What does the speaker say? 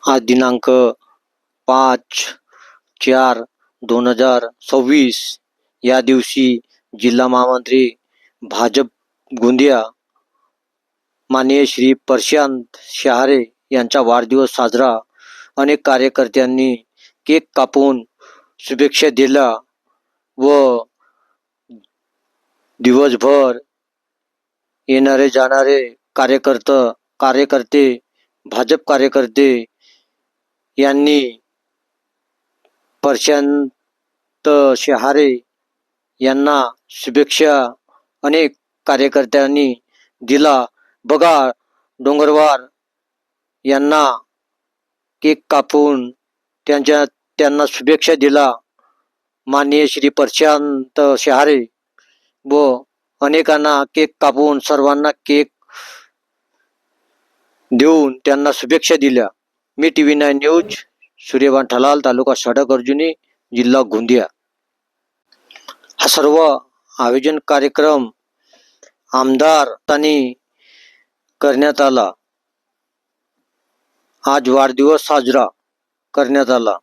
आज दिनांक 5/4/2026 या दिवशी जिल्हा महामंत्री भाजप गोंदिया माननीय श्री प्रशांत शहारे यांचा वाढदिवस साजरा. अनेक कार्यकर्त्यांनी केक कापून शुभेच्छा दिल्या व दिवसभर येणारे जाणारे कार्यकर्ते भाजप कार्यकर्ते यांनी प्रशांत शहारे यांना शुभेच्छा अनेक कार्यकर्त्यांनी दिला. बघा, डोंगरवार यांना केक कापून त्यांना शुभेच्छा दिला माननीय श्री प्रशांत शहारे व अनेकांना केक कापून सर्वांना केक देऊन त्यांना शुभेच्छा दिल्या. मी TV9 न्यूज, सूर्यवान ठलाल, तालुका सडक अर्जुनी, जिल्हा गोंदिया. हा सर्व आयोजन कार्यक्रम आमदारांनी करण्यात आला. आज वाढदिवस साजरा करण्यात आला.